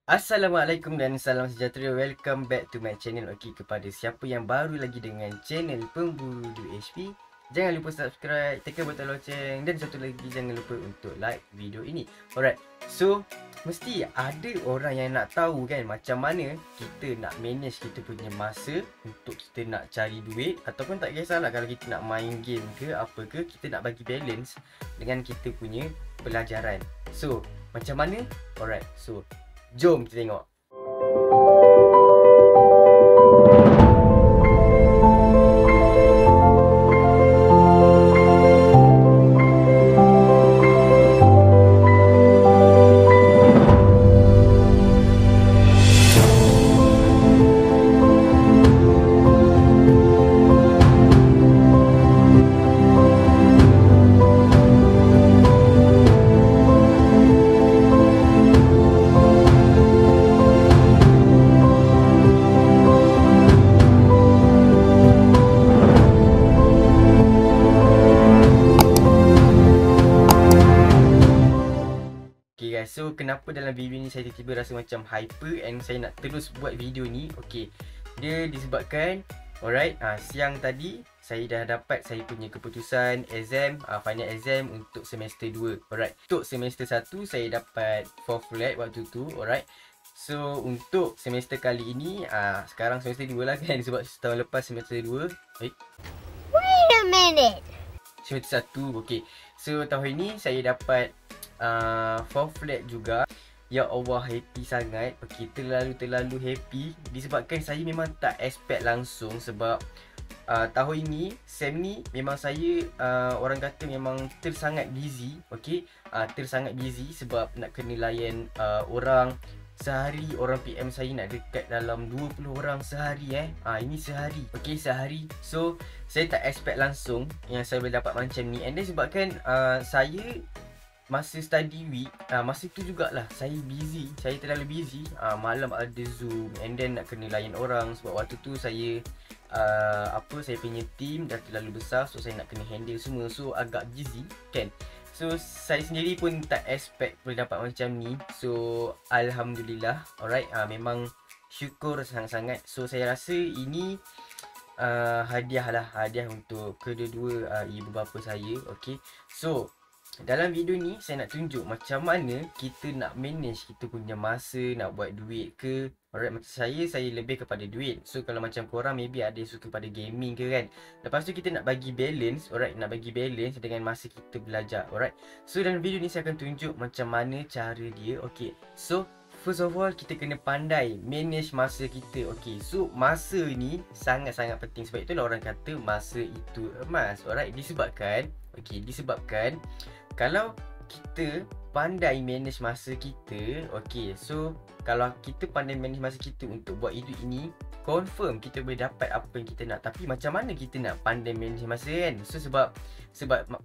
Assalamualaikum dan salam sejahtera. Welcome back to my channel. Okey, kepada siapa yang baru lagi dengan channel Pemburu HP, jangan lupa subscribe, tekan butang loceng dan satu lagi jangan lupa untuk like video ini. Alright. So, mesti ada orang yang nak tahu kan macam mana kita nak manage kita punya masa untuk kita nak cari duit, ataupun tak kisahlah kalau kita nak main game ke apa ke, kita nak bagi balance dengan kita punya pelajaran. So, macam mana? Alright. So, jom kita tengok. So kenapa dalam video ni saya tiba-tiba rasa macam hyper and saya nak terus buat video ni. Okay, dia disebabkan siang tadi saya dah dapat saya punya keputusan exam, final exam untuk semester 2. Alright, untuk semester 1 saya dapat 4 flat waktu tu. Alright, so untuk semester kali ini sekarang semester 2 lah kan, sebab setahun lepas semester 2. Wait a minute. Semester 1. Okay, so tahun ni saya dapat 4 flat juga. Ya Allah, happy sangat. Okay, terlalu happy disebabkan saya memang tak expect langsung. Sebab tahun ini, sem ni memang saya orang kata memang tersangat busy. Okay, tersangat busy sebab nak kena layan orang. Sehari orang PM saya nak dekat dalam 20 orang sehari ini sehari. Okay, sehari. So saya tak expect langsung yang saya boleh dapat macam ni. And then sebabkan saya masa study week, masa tu jugalah saya busy. Saya terlalu busy. Malam ada Zoom and then nak kena layan orang. Sebab waktu tu saya saya punya team dah terlalu besar, so saya nak kena handle semua. So agak busy kan. So saya sendiri pun tak expect boleh dapat macam ni. So alhamdulillah. Alright, memang syukur sangat-sangat. So saya rasa ini hadiah untuk kedua-dua ibu bapa saya. Okay, so dalam video ni saya nak tunjuk macam mana kita nak manage kita punya masa, nak buat duit ke. Alright, macam saya lebih kepada duit. So kalau macam korang maybe ada yang suka pada gaming ke kan. Lepas tu kita nak bagi balance. Alright, nak bagi balance dengan masa kita belajar. Alright, so dalam video ni saya akan tunjuk macam mana cara dia. Okay, so first of all kita kena pandai manage masa kita. Okay, so masa ni sangat-sangat penting. Sebab itulah orang kata masa itu emas. Alright, disebabkan kalau kita pandai manage masa kita, okay, so kalau kita pandai manage masa kita untuk buat hidup ini, confirm kita boleh dapat apa yang kita nak. Tapi macam mana kita nak pandai manage masa kan? So sebab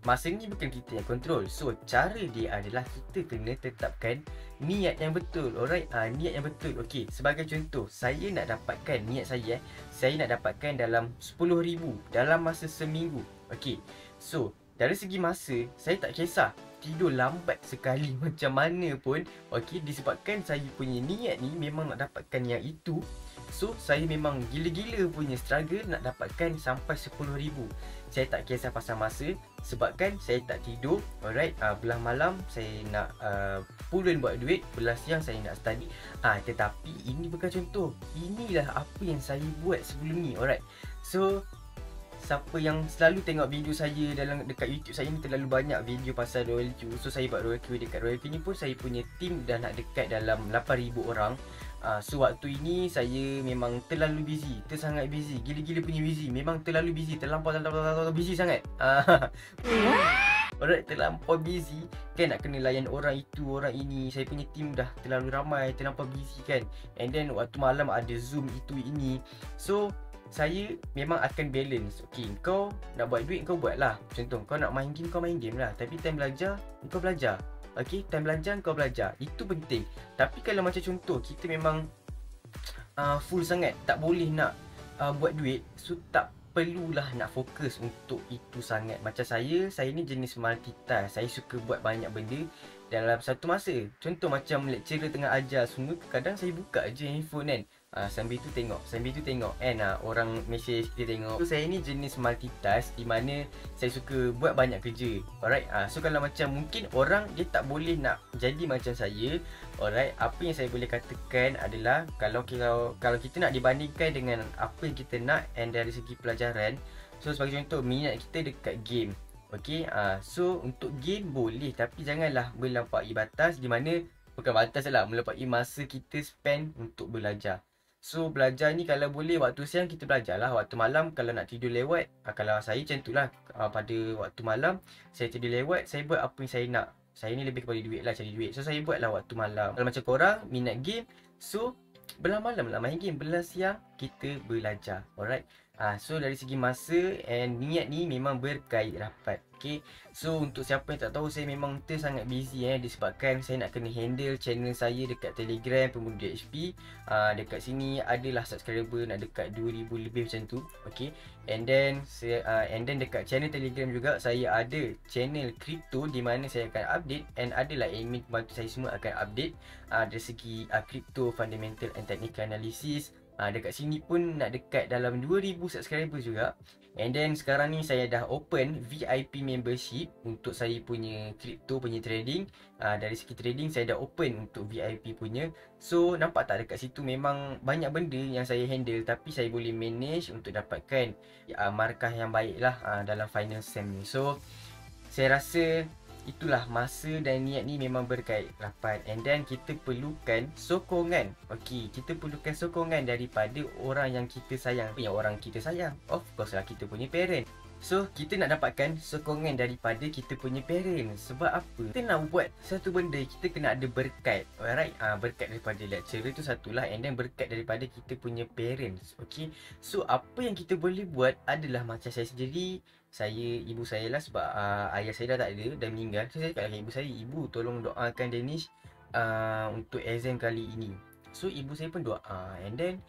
masa ni bukan kita yang control. So cara dia adalah kita kena tetapkan niat yang betul. Alright, niat yang betul. Okay, sebagai contoh, saya nak dapatkan niat saya nak dapatkan dalam 10,000 dalam masa seminggu. Okay, so dari segi masa, saya tak kisah tidur lambat sekali macam mana pun. Okay, disebabkan saya punya niat ni memang nak dapatkan yang itu. So saya memang gila-gila punya struggle nak dapatkan sampai 10,000. Saya tak kisah pasal masa, sebabkan saya tak tidur. Alright, belah malam saya nak pulun buat duit, belah siang saya nak study. Tetapi ini bukan contoh. Inilah apa yang saya buat sebelum ni. Alright, so siapa yang selalu tengok video saya dekat YouTube saya ni, terlalu banyak video pasal Royal Queue. So saya buat Royal Queue. Dekat Royal Queue ni pun saya punya team dah nak dekat dalam 8,000 orang. So waktu ini saya memang terlalu busy, tersangat busy, gila-gila punya busy. Memang terlalu busy, terlampau busy sangat. Alright, terlampau busy kan, nak kena layan orang itu, orang ini. Saya punya team dah terlalu ramai, terlampau busy kan. And then waktu malam ada Zoom itu ini. So saya memang akan balance. Okay, kau nak buat duit, kau buat lah. Contoh, kau nak main game, kau main game lah. Tapi time belajar, kau belajar. Okay, time belajar, kau belajar. Itu penting. Tapi kalau macam contoh, kita memang full sangat, tak boleh nak buat duit. So tak perlulah nak fokus untuk itu sangat. Macam saya ni jenis multitask. Saya suka buat banyak benda dalam satu masa. Contoh macam lecturer tengah ajar semua, kadang saya buka je handphone kan. Sambil tu tengok kan, orang message kita tengok. So saya ni jenis multitask di mana saya suka buat banyak kerja. Alright. So kalau macam mungkin orang dia tak boleh nak jadi macam saya. Alright, apa yang saya boleh katakan adalah kalau kita nak dibandingkan dengan apa yang kita nak and dari segi pelajaran. So sebagai contoh, minat kita dekat game. Okey, so untuk game boleh, tapi janganlah melampaui batas, di mana bukan batas lah, melampaui masa kita spend untuk belajar. So belajar ni kalau boleh waktu siang kita belajar lah, waktu malam kalau nak tidur lewat, kalau saya macam tu lah, pada waktu malam saya tidur lewat, saya buat apa yang saya nak. Saya ni lebih kepada duit lah, cari duit. So saya buat lah waktu malam. Kalau macam korang minat game, so belah malam lah main game, belah siang kita belajar. Alright. So dari segi masa and niat ni memang berkait rapat. Okay. So untuk siapa yang tak tahu, saya memang sangat busy disebabkan saya nak kena handle channel saya dekat Telegram Pemuda HP. Dekat sini adalah subscriber nak dekat 2000 lebih macam tu. Okay. And then dekat channel Telegram juga saya ada channel crypto di mana saya akan update, and adalah admin pembantu saya semua akan update dari segi crypto fundamental and technical analysis. Dekat sini pun nak dekat dalam 2000 subscriber juga. And then sekarang ni saya dah open VIP membership untuk saya punya crypto punya trading. Dari segi trading saya dah open untuk VIP punya. So nampak tak dekat situ memang banyak benda yang saya handle, tapi saya boleh manage untuk dapatkan markah yang baik lah dalam final sem ni. So saya rasa itulah masa dan niat ni memang berkait rapat. And then kita perlukan sokongan. Okey, kita perlukan sokongan daripada orang yang kita sayang. Yang orang kita sayang, of course lah, kita punya parent. So kita nak dapatkan sokongan daripada kita punya parent. Sebab apa? Kita nak buat satu benda, kita kena ada berkat. Alright, berkat daripada lecturer tu satulah, and then berkat daripada kita punya parents. Okay, so apa yang kita boleh buat adalah macam saya sendiri, ibu saya lah, sebab ayah saya dah tak ada, dah meninggal. So saya cakap dengan ibu saya, ibu tolong doakan Danish untuk exam kali ini. So ibu saya pun doa, and then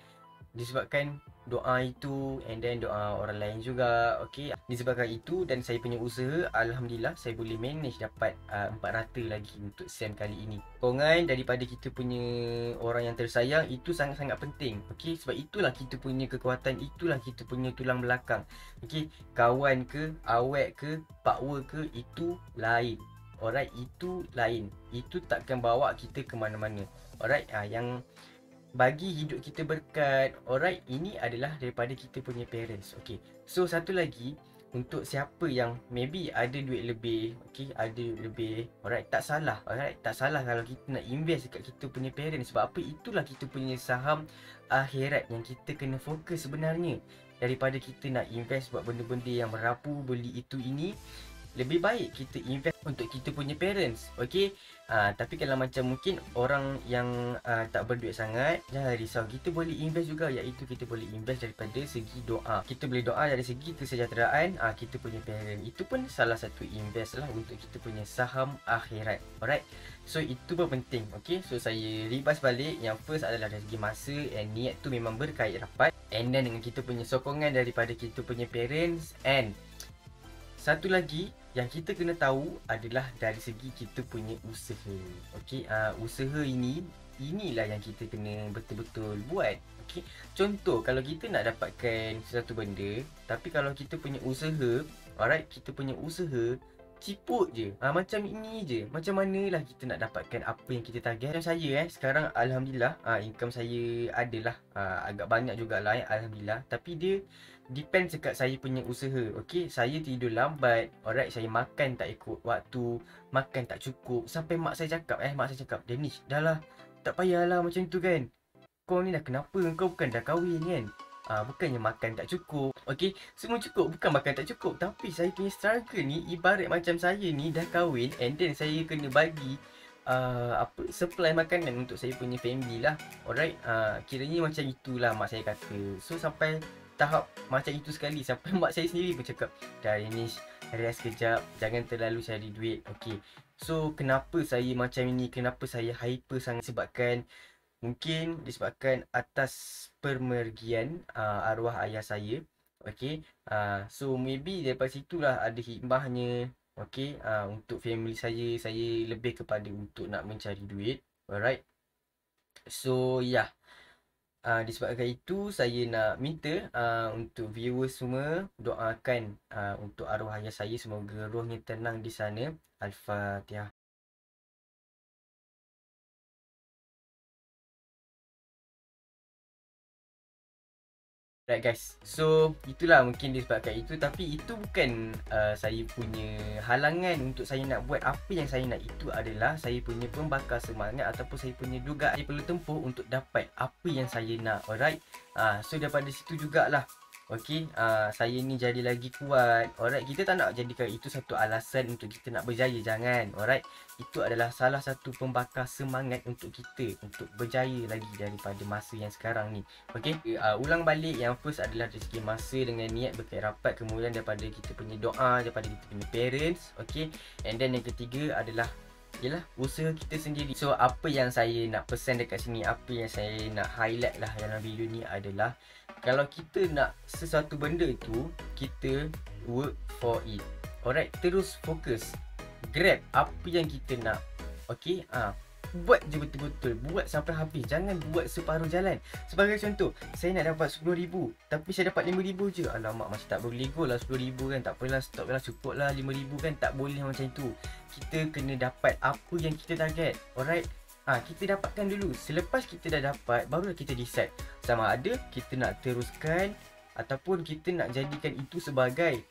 disebabkan doa itu and then doa orang lain juga, okey, disebabkan itu dan saya punya usaha, alhamdulillah saya boleh manage dapat 400 lagi untuk SEM kali ini. Sokongan daripada kita punya orang yang tersayang itu sangat-sangat penting, okey, sebab itulah kita punya kekuatan, itulah kita punya tulang belakang. Okey, kawan ke, awek ke, pakwa ke, itu lain. Alright, itu lain. Itu takkan bawa kita ke mana-mana. Alright, yang bagi hidup kita berkat, alright, ini adalah daripada kita punya parents. Okay, so satu lagi, untuk siapa yang maybe ada duit lebih, okay, ada duit lebih, alright, tak salah, alright, tak salah kalau kita nak invest dekat kita punya parents. Sebab apa? Itulah kita punya saham akhirat yang kita kena fokus sebenarnya. Daripada kita nak invest buat benda-benda yang merapu, beli itu ini, lebih baik kita invest untuk kita punya parents. Okay, tapi kalau macam mungkin orang yang tak berduit sangat, jangan risau, kita boleh invest juga, iaitu kita boleh invest daripada segi doa. Kita boleh doa dari segi kesejahteraan kita punya parent. Itu pun salah satu invest lah untuk kita punya saham akhirat. Alright, so itu pun penting. Okay, so saya ribas balik. Yang first adalah dari segi masa and niat tu memang berkait rapat, and then dengan kita punya sokongan daripada kita punya parents. And satu lagi yang kita kena tahu adalah dari segi kita punya usaha. Okey, usaha inilah yang kita kena betul-betul buat. Okey, contoh kalau kita nak dapatkan sesuatu benda, tapi kalau kita punya usaha, alright, kita punya usaha ciput je, macam ini je, macam manalah kita nak dapatkan apa yang kita target. Macam saya sekarang alhamdulillah income saya adalah agak banyak jugalah alhamdulillah, tapi dia depends dekat saya punya usaha. Okey, saya tidur lambat, alright, saya makan tak ikut waktu, makan tak cukup, sampai mak saya cakap, Danish, dah lah, tak payahlah macam tu kan, kau ni dah kenapa, kau bukan dah kahwin kan, bukannya makan tak cukup. Okey, semua cukup, bukan makan tak cukup, tapi saya punya struggle ni ibarat macam saya ni dah kahwin, and then saya kena bagi supply makanan untuk saya punya family lah. Alright, kiranya macam itulah mak saya kata. So sampai tahap macam itu sekali, sampai mak saya sendiri pun cakap, dah Danish, rest kejap, jangan terlalu cari duit. Okey, so kenapa saya macam ini, kenapa saya hyper sangat, mungkin disebabkan atas pemergian arwah ayah saya. Okey, so maybe daripada situlah ada hikmahnya Okay, untuk family saya lebih kepada untuk nak mencari duit. Alright. So yeah, disebabkan itu saya nak minta untuk viewers semua doakan untuk arwah ayah saya, semoga rohnya tenang di sana. Al-Fatihah. Right guys, so itulah mungkin disebabkan itu, tapi itu bukan saya punya halangan untuk saya nak buat apa yang saya nak. Itu adalah saya punya pembakar semangat ataupun saya punya dugaan saya perlu tempuh untuk dapat apa yang saya nak. Alright, so daripada situ jugalah okay, saya ni jadi lagi kuat. Alright, kita tak nak jadikan itu satu alasan untuk kita nak berjaya, jangan. Alright, itu adalah salah satu pembakar semangat untuk kita untuk berjaya lagi daripada masa yang sekarang ni. Okay, ulang balik, yang first adalah dari segi masa dengan niat berkait rapat, kemudian daripada kita punya doa, daripada kita punya parents. Okay, and then yang ketiga adalah ialah usaha kita sendiri. So apa yang saya nak pesan dekat sini, apa yang saya nak highlight lah dalam video ni adalah, kalau kita nak sesuatu benda tu, kita work for it. Alright, terus fokus, grab apa yang kita nak. Okay, buat je betul-betul, buat sampai habis, jangan buat separuh jalan. Sebagai contoh, saya nak dapat 10,000 tapi saya dapat 5,000 je. Alamak, macam tak boleh go lah 10,000 kan. Tak apalah, stop lah, cukup lah 5,000 kan. Tak boleh macam tu. Kita kena dapat apa yang kita target. Alright, kita dapatkan dulu. Selepas kita dah dapat, barulah kita decide sama ada kita nak teruskan ataupun kita nak jadikan itu sebagai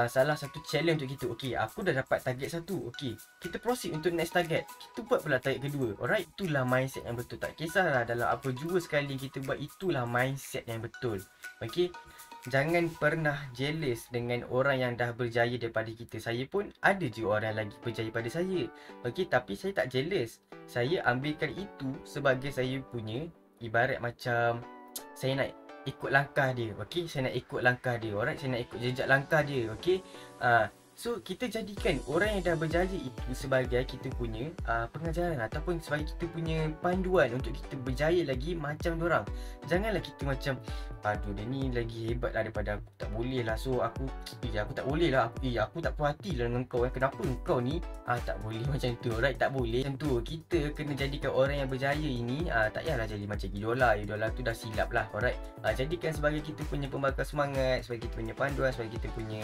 salah satu challenge untuk kita. Okay, aku dah dapat target satu. Okay, kita proceed untuk next target. Kita buat pula target kedua. Alright, itulah mindset yang betul. Tak kisahlah dalam apa jua sekali kita buat, itulah mindset yang betul. Okay, jangan pernah jealous dengan orang yang dah berjaya daripada kita. Saya pun ada je orang lagi berjaya pada saya. Okay, tapi saya tak jealous. Saya ambilkan itu sebagai saya punya, ibarat macam saya nak ikut langkah dia. Okay, saya nak ikut langkah dia. Alright, saya nak ikut jejak langkah dia. Okay, so kita jadikan orang yang dah berjaya itu sebagai kita punya pengajaran ataupun sebagai kita punya panduan untuk kita berjaya lagi macam diorang. Janganlah kita macam, aduh dia ni lagi hebat lah daripada aku, tak boleh lah. So aku tak boleh lah. Aku tak puas hati lah dengan kau. Kenapa kau ni tak boleh macam tu. Alright, tak boleh macam tu. Kita kena jadikan orang yang berjaya ini tak payahlah jadi macam idola. Idola tu dah silap lah. Alright, jadikan sebagai kita punya pembakar semangat, sebagai kita punya panduan, sebagai kita punya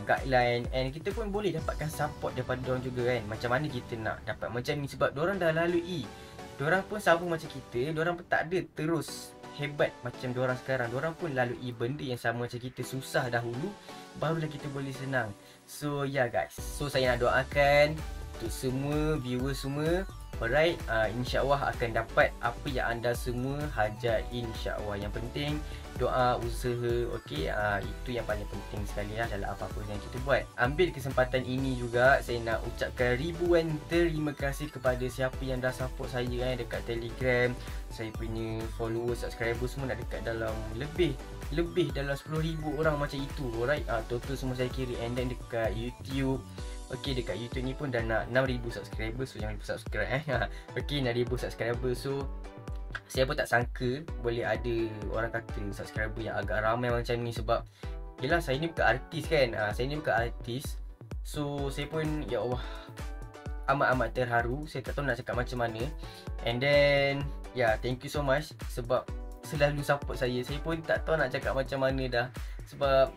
guideline. And kita pun boleh dapatkan support daripada diorang juga kan. Macam mana kita nak dapat macam ni, sebab diorang dah lalui. Diorang pun sama macam kita. Diorang pun tak ada terus hebat macam diorang sekarang. Diorang pun lalui benda yang sama macam kita, susah dahulu, barulah kita boleh senang. So yeah guys, so saya nak doakan untuk semua viewers semua. Alright, insyaAllah akan dapat apa yang anda semua hajat, insyaAllah. Yang penting doa, usaha. Okay, itu yang paling penting sekali lah dalam apa-apa yang kita buat. Ambil kesempatan ini juga, saya nak ucapkan ribuan terima kasih kepada siapa yang dah support saya dekat Telegram. Saya punya follower, subscriber semua nak dekat dalam lebih dalam 10,000 orang macam itu. Alright, total semua saya kira. And then dekat YouTube, okay, dekat YouTube ni pun dah nak 6,000 subscriber. So jangan lupa subscribe okay, 6,000 subscriber. So saya pun tak sangka boleh ada orang kata subscriber yang agak ramai macam ni. Sebab yelah, saya ni bukan artis kan. Saya ni bukan artis. So saya pun ya Allah, amat-amat terharu. Saya tak tahu nak cakap macam mana. And then thank you so much sebab selalu support saya. Saya pun tak tahu nak cakap macam mana dah. Sebab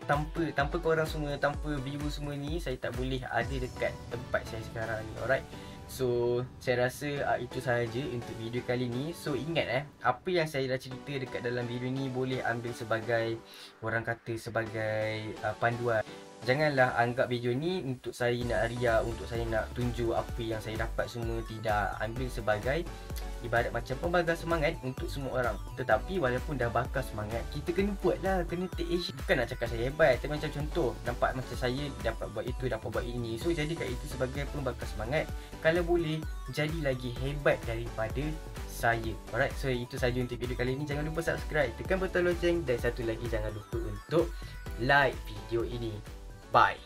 tanpa korang semua, tanpa viewer semua ni, saya tak boleh ada dekat tempat saya sekarang ni. Alright, so saya rasa itu sahaja untuk video kali ni. So ingat apa yang saya dah cerita dekat dalam video ni boleh ambil sebagai, orang kata sebagai panduan. Janganlah anggap video ni untuk saya nak riak, untuk saya nak tunjuk apa yang saya dapat semua. Tidak, ambil sebagai ibarat macam pembakar semangat untuk semua orang. Tetapi walaupun dah bakar semangat, kita kena buat lah, kena take action. Bukan nak cakap saya hebat, tapi macam contoh, nampak macam saya dapat buat itu, dapat buat ini. So jadikan itu sebagai pembakar semangat. Kalau boleh, jadi lagi hebat daripada saya. Alright, so itu saja untuk video kali ini. Jangan lupa subscribe, tekan butang loceng, dan satu lagi, jangan lupa untuk like video ini. Bye.